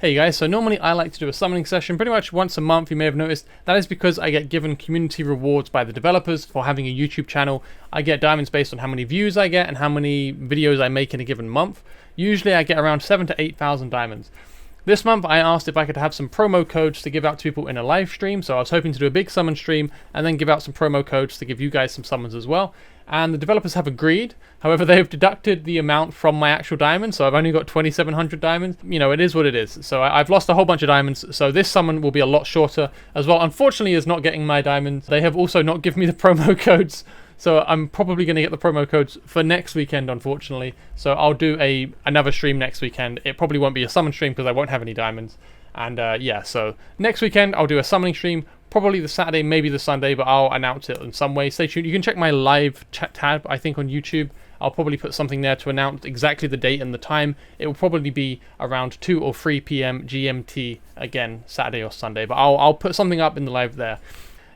Hey guys, so normally I like to do a summoning session pretty much once a month. You may have noticed that is because I get given community rewards by the developers for having a YouTube channel. I get diamonds based on how many views I get and how many videos I make in a given month. Usually I get around 7,000 to 8,000 diamonds. This month I asked if I could have some promo codes to give out to people in a live stream, so I was hoping to do a big summon stream and then give out some promo codes to give you guys some summons as well. And the developers have agreed. However, they have deducted the amount from my actual diamonds, so I've only got 2,700 diamonds. You know, it is what it is. So I've lost a whole bunch of diamonds, so this summon will be a lot shorter as well. Unfortunately, is not getting my diamonds. They have also not given me the promo codes, so I'm probably going to get the promo codes for next weekend, unfortunately. So I'll do another stream next weekend. It probably won't be a summon stream because I won't have any diamonds. And yeah, so next weekend I'll do a summoning stream. Probably the Saturday, maybe the Sunday, but I'll announce it in some way. Stay tuned. You can check my live chat tab, I think, on YouTube. I'll probably put something there to announce exactly the date and the time. It will probably be around 2 or 3 p.m. GMT, again, Saturday or Sunday. But I'll put something up in the live there.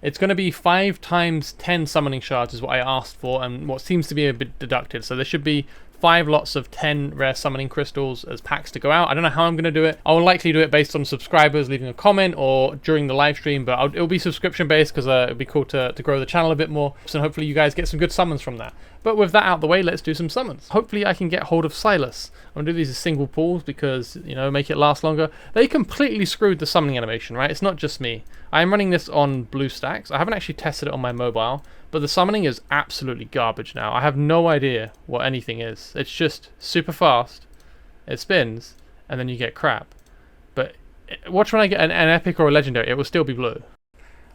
It's going to be 5 times 10 summoning shards is what I asked for, and what seems to be a bit deducted. So there should be 5 lots of 10 rare summoning crystals as packs to go out. I don't know how I'm going to do it. I will likely do it based on subscribers leaving a comment or during the live stream, but it'll be subscription based because it'll be cool to grow the channel a bit more. So hopefully you guys get some good summons from that. But with that out the way, let's do some summons. Hopefully I can get hold of Silas. I'm going to do these as single pulls because, you know, make it last longer. They completely screwed the summoning animation, right? It's not just me. I am running this on blue stacks. I haven't actually tested it on my mobile, but the summoning is absolutely garbage now. I have no idea what anything is. It's just super fast, it spins, and then you get crap. But watch when I get an epic or a legendary, it will still be blue.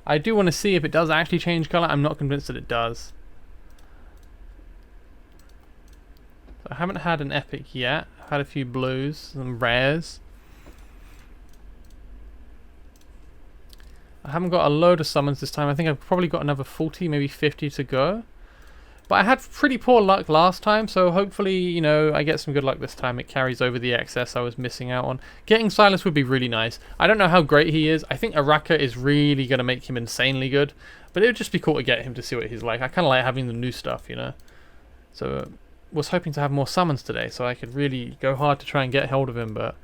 I do want to see if it does actually change color. I'm not convinced that it does. I haven't had an epic yet. I've had a few blues, some rares. I haven't got a load of summons this time. I think I've probably got another 40, maybe 50 to go. But I had pretty poor luck last time, so hopefully, you know, I get some good luck this time. It carries over the excess I was missing out on. Getting Silas would be really nice. I don't know how great he is. I think Araka is really going to make him insanely good. But it would just be cool to get him to see what he's like. I kind of like having the new stuff, you know. So was hoping to have more summons today, so I could really go hard to try and get hold of him, but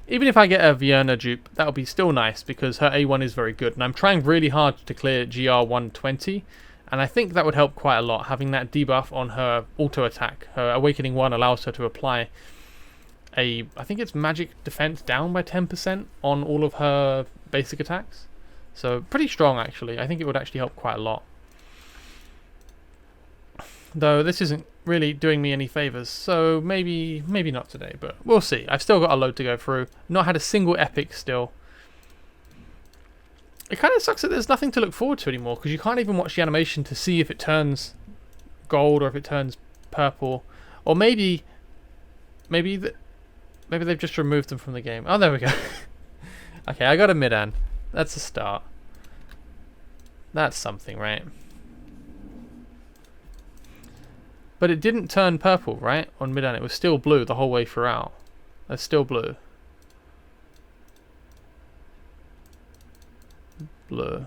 even if I get a Vienna dupe, that'll be still nice because her A1 is very good, and I'm trying really hard to clear GR 120, and I think that would help quite a lot, having that debuff on her auto attack. Her Awakening 1 allows her to apply I think it's magic defense down by 10% on all of her basic attacks, so pretty strong actually. I think it would actually help quite a lot. Though this isn't really doing me any favors, so maybe not today, but we'll see. I've still got a load to go through. Not had a single epic still. It kind of sucks that there's nothing to look forward to anymore because you can't even watch the animation to see if it turns gold or if it turns purple, or maybe they've just removed them from the game. Oh, there we go. Okay, I got a mid-an. That's a start. That's something, right? But it didn't turn purple, right? On mid-an, it was still blue the whole way throughout. That's still blue. Blue.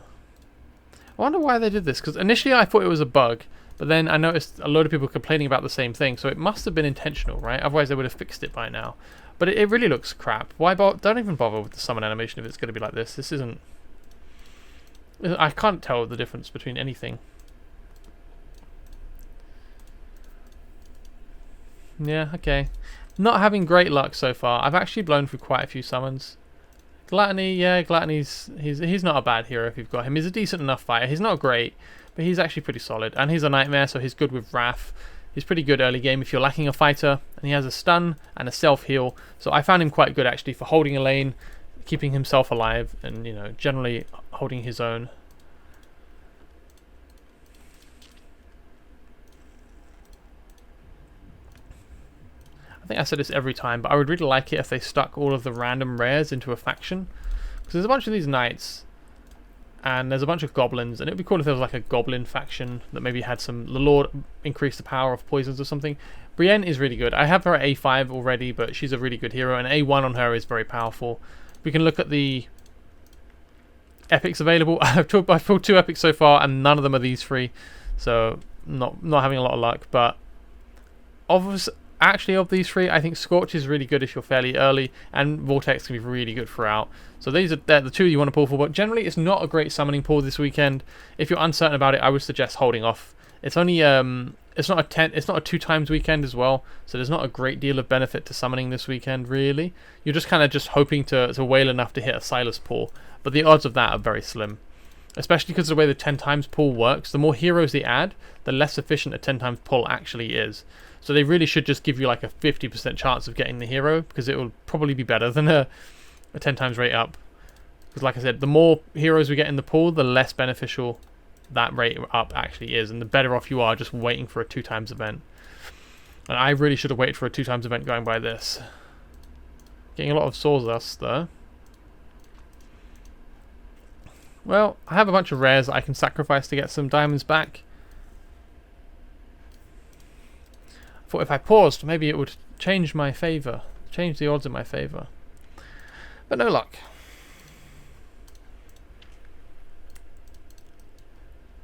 I wonder why they did this, because initially I thought it was a bug, but then I noticed a load of people complaining about the same thing, so it must have been intentional, right? Otherwise they would have fixed it by now. But it really looks crap. Why don't even bother with the summon animation if it's going to be like this. This isn't... I can't tell the difference between anything. Yeah, okay. Not having great luck so far. I've actually blown through quite a few summons. Gluttony, yeah, Gluttony's he's not a bad hero if you've got him. He's a decent enough fighter. He's not great, but he's actually pretty solid. And he's a nightmare, so he's good with Wrath. He's pretty good early game if you're lacking a fighter. And he has a stun and a self-heal. So I found him quite good actually for holding a lane, keeping himself alive, and, you know, generally holding his own. I think I said this every time, but I would really like it if they stuck all of the random rares into a faction. Because there's a bunch of these knights, and there's a bunch of goblins, and it would be cool if there was like a goblin faction that maybe had the Lord increase the power of poisons or something. Brienne is really good. I have her at A5 already, but she's a really good hero, and A1 on her is very powerful. We can look at the epics available. I've pulled 2 epics so far, and none of them are these 3, so not having a lot of luck, but obviously actually of these three, I think Scorch is really good if you're fairly early, and Vortex can be really good throughout. So these are the two you want to pull for, but generally it's not a great summoning pool this weekend. If you're uncertain about it, I would suggest holding off. It's only it's not a 2 times weekend as well, so there's not a great deal of benefit to summoning this weekend really. You're just kind of just hoping to whale enough to hit a Silas pool, but the odds of that are very slim. Especially because of the way the 10 times pull works, the more heroes they add, the less efficient a 10 times pull actually is. So they really should just give you like a 50% chance of getting the hero, because it will probably be better than a 10 times rate up. Because like I said, the more heroes we get in the pool, the less beneficial that rate up actually is, and the better off you are just waiting for a 2 times event. And I really should have waited for a 2 times event going by this. Getting a lot of sawdust though. Well, I have a bunch of rares that I can sacrifice to get some diamonds back. I thought if I paused, maybe it would change my favour. Change the odds in my favour. But no luck.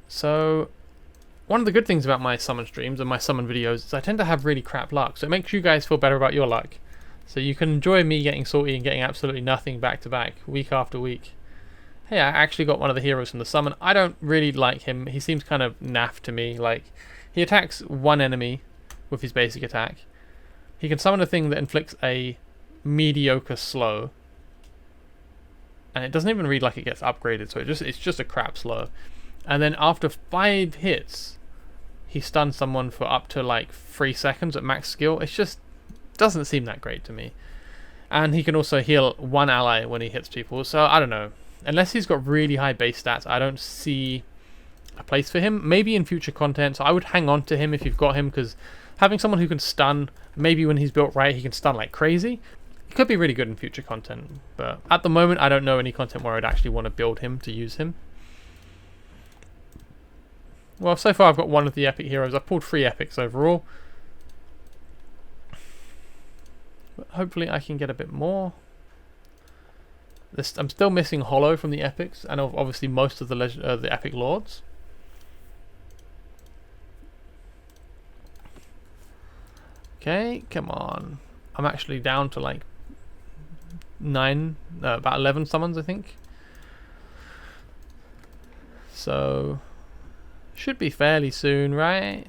So, one of the good things about my summon streams and my summon videos is I tend to have really crap luck. So it makes you guys feel better about your luck. So you can enjoy me getting salty and getting absolutely nothing back to back, week after week. Hey, I actually got one of the heroes from the summon. I don't really like him. He seems kind of naff to me. Like, he attacks one enemy with his basic attack. He can summon a thing that inflicts a mediocre slow. And it doesn't even read like it gets upgraded, so it's just a crap slow. And then after 5 hits, he stuns someone for up to like 3 seconds at max skill. It just doesn't seem that great to me. And he can also heal one ally when he hits people, so I don't know. Unless he's got really high base stats, I don't see a place for him. Maybe in future content, so I would hang on to him if you've got him, because having someone who can stun, maybe when he's built right, he can stun like crazy. It could be really good in future content, but at the moment, I don't know any content where I'd actually want to build him to use him. Well, so far I've got one of the epic heroes. I've pulled 3 epics overall. But hopefully I can get a bit more. I'm still missing Hollow from the epics, and obviously most of the epic lords. Okay, come on. I'm actually down to like 9, about 11 summons, I think. So should be fairly soon, right?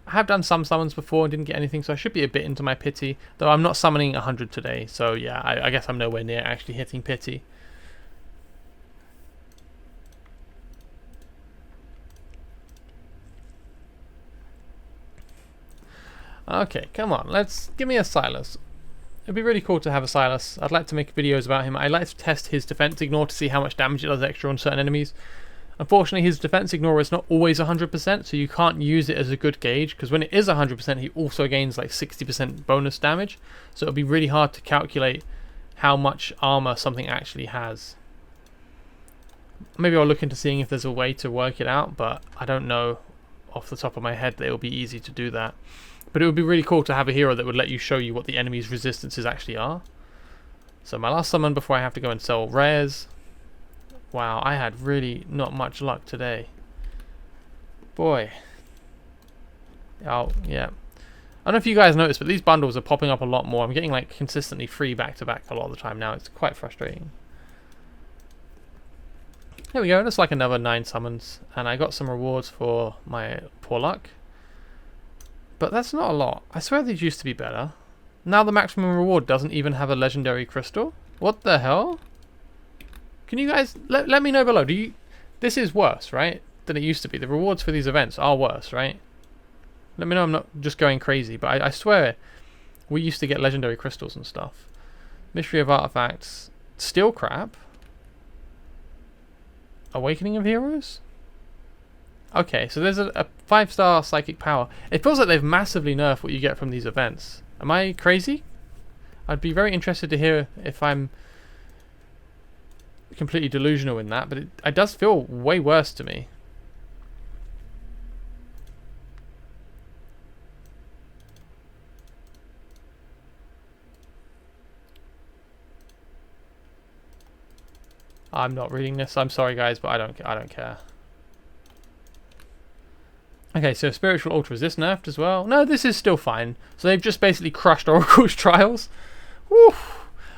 I have done some summons before and didn't get anything, so I should be a bit into my pity. Though I'm not summoning 100 today, so yeah, I guess I'm nowhere near actually hitting pity. Okay, come on, give me a Silas. It'd be really cool to have a Silas. I'd like to make videos about him. I'd like to test his defense ignore to see how much damage it does extra on certain enemies. Unfortunately, his defense ignore is not always 100%, so you can't use it as a good gauge, because when it is 100%, he also gains like 60% bonus damage, so it'll be really hard to calculate how much armor something actually has. Maybe I'll look into seeing if there's a way to work it out, but I don't know off the top of my head that it'll be easy to do that. But it would be really cool to have a hero that would let you show you what the enemy's resistances actually are. So my last summon before I have to go and sell rares. Wow, I had really not much luck today. Boy. Oh, yeah. I don't know if you guys noticed, but these bundles are popping up a lot more. I'm getting like consistently 3 back-to-back a lot of the time now. It's quite frustrating. There we go, that's like another 9 summons. And I got some rewards for my poor luck. But that's not a lot. I swear these used to be better. Now the maximum reward doesn't even have a legendary crystal. What the hell? Can you guys let me know below? This is worse, right, than it used to be? The rewards for these events are worse, right? Let me know I'm not just going crazy, but I swear we used to get legendary crystals and stuff. Mystery of Artifacts. Steel Crab. Awakening of Heroes? Okay, so there's a 5-star psychic power. It feels like they've massively nerfed what you get from these events. Am I crazy? I'd be very interested to hear if I'm completely delusional in that, but it does feel way worse to me. I'm not reading this. I'm sorry guys, but I don't care. Okay, so Spiritual Ultra, is this nerfed as well? No, this is still fine. So they've just basically crushed Oracle's trials. Woo!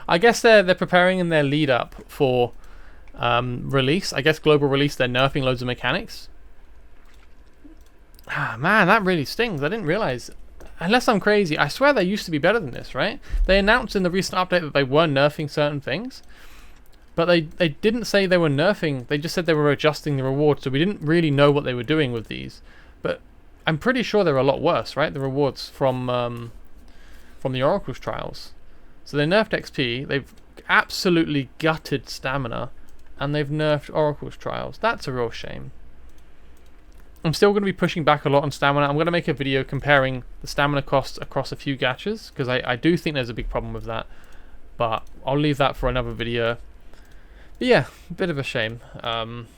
I guess they're preparing in their lead up for release. I guess global release, they're nerfing loads of mechanics. Ah, man, that really stings. I didn't realize. Unless I'm crazy, I swear they used to be better than this, right? They announced in the recent update that they were nerfing certain things. But they didn't say they were nerfing. They just said they were adjusting the rewards. So we didn't really know what they were doing with these. But I'm pretty sure they're a lot worse, right? The rewards from the Oracle's trials. So they nerfed XP. They've absolutely gutted stamina. And they've nerfed Oracle's trials. That's a real shame. I'm still going to be pushing back a lot on stamina. I'm going to make a video comparing the stamina costs across a few gachas, because I do think there's a big problem with that. But I'll leave that for another video. But yeah, a bit of a shame. I'm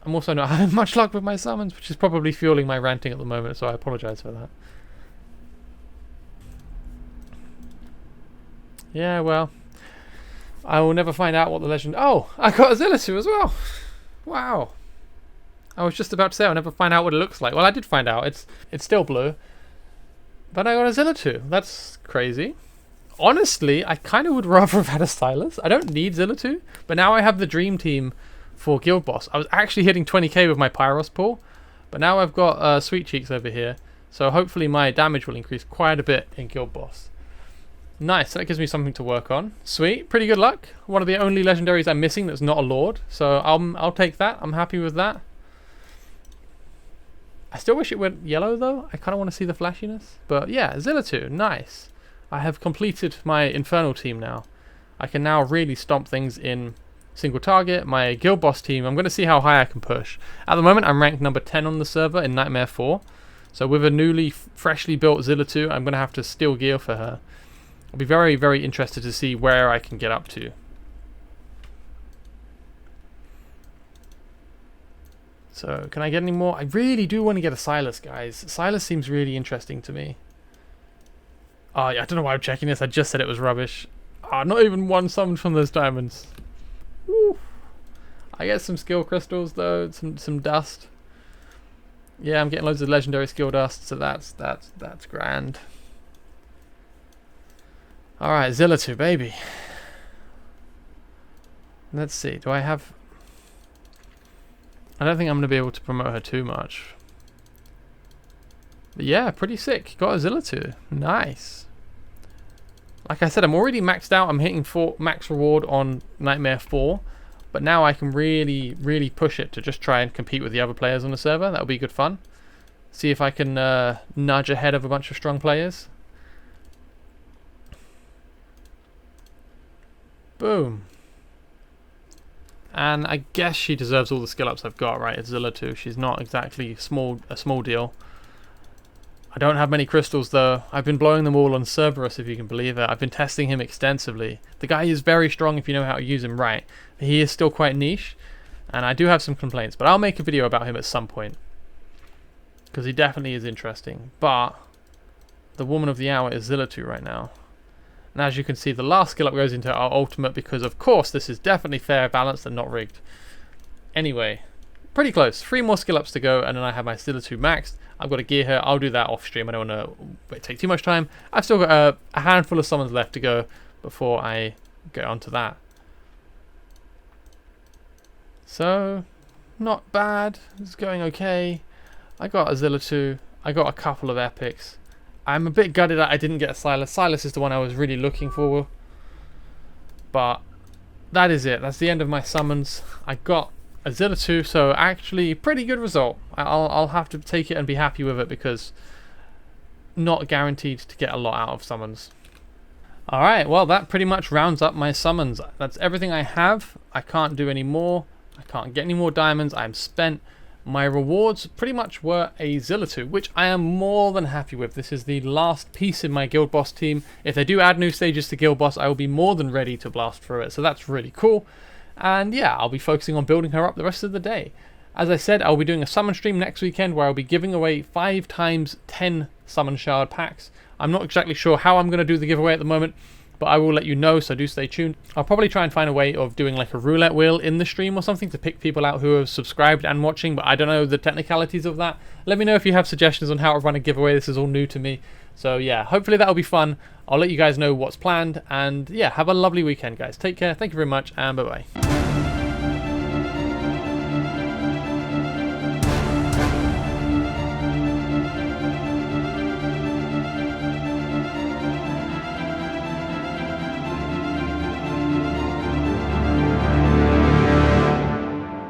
also not having much luck with my summons, which is probably fueling my ranting at the moment, so I apologise for that. Yeah, well, I will never find out what the legend... Oh, I got a Zilla too as well. Wow. I was just about to say I'll never find out what it looks like. Well, I did find out. It's still blue. But I got a Zilla too. That's crazy. Honestly, I kind of would rather have had a Stylus. I don't need Zilla 2, but now I have the dream team for Guild Boss. I was actually hitting 20k with my Pyros pull, but now I've got Sweet Cheeks over here, so hopefully my damage will increase quite a bit in Guild Boss. Nice, that gives me something to work on. Sweet, pretty good luck. One of the only legendaries I'm missing that's not a Lord, so I'll take that. I'm happy with that. I still wish it went yellow though. I kind of want to see the flashiness. But yeah, Zilla 2, nice. I have completed my Infernal team now. I can now really stomp things in single target. My Guild Boss team, I'm going to see how high I can push. At the moment, I'm ranked number 10 on the server in Nightmare 4. So with a newly, freshly built Zilla 2, I'm going to have to steal gear for her. I'll be very, very interested to see where I can get up to. So, can I get any more? I really do want to get a Silas, guys. Silas seems really interesting to me. Oh, yeah, I don't know why I'm checking this. I just said it was rubbish. Oh, not even one summoned from those diamonds. Woo. I get some skill crystals, though. Some dust. Yeah, I'm getting loads of legendary skill dust, so that's grand. Alright, Zilla 2, baby. Let's see. Do I have... I don't think I'm going to be able to promote her too much. But yeah, pretty sick. Got a Zilla 2. Nice. Like I said, I'm already maxed out. I'm hitting max reward on Nightmare 4. But now I can really, really push it to just try and compete with the other players on the server. That'll be good fun. See if I can nudge ahead of a bunch of strong players. Boom. And I guess she deserves all the skill ups I've got, right? It's Zilla 2. She's not exactly a small deal. I don't have many crystals though. I've been blowing them all on Cerberus, if you can believe it. I've been testing him extensively. The guy is very strong if you know how to use him right. He is still quite niche, and I do have some complaints, but I'll make a video about him at some point. Because he definitely is interesting. But the woman of the hour is Zilla 2 right now. And as you can see, the last skill up goes into our ultimate because, of course, this is definitely fair, balanced, and not rigged. Anyway, pretty close. 3 more skill ups to go, and then I have my Zilla 2 maxed. I've got to gear her. I'll do that off stream. I don't want to take too much time. I've still got a handful of summons left to go before I get onto that. So, not bad. It's going okay. I got a Zilla 2. I got a couple of epics. I'm a bit gutted that I didn't get a Silas. Silas is the one I was really looking for. But that is it. That's the end of my summons. I got a Zilla 2, so actually pretty good result. I'll have to take it and be happy with it because not guaranteed to get a lot out of summons. Alright, well that pretty much rounds up my summons. That's everything I have. I can't do any more. I can't get any more diamonds. I'm spent. My rewards pretty much were a Zilla 2, which I am more than happy with. This is the last piece in my Guild Boss team. If they do add new stages to Guild Boss, I will be more than ready to blast through it. So that's really cool. And yeah, I'll be focusing on building her up the rest of the day. As I said, I'll be doing a summon stream next weekend where I'll be giving away 5 times 10 summon shard packs. I'm not exactly sure how I'm going to do the giveaway at the moment, but I will let you know, so do stay tuned. I'll probably try and find a way of doing like a roulette wheel in the stream or something to pick people out who have subscribed and watching, but I don't know the technicalities of that. Let me know if you have suggestions on how to run a giveaway. This is all new to me. So yeah, hopefully that'll be fun. I'll let you guys know what's planned, and yeah, have a lovely weekend, guys. Take care, thank you very much, and bye-bye.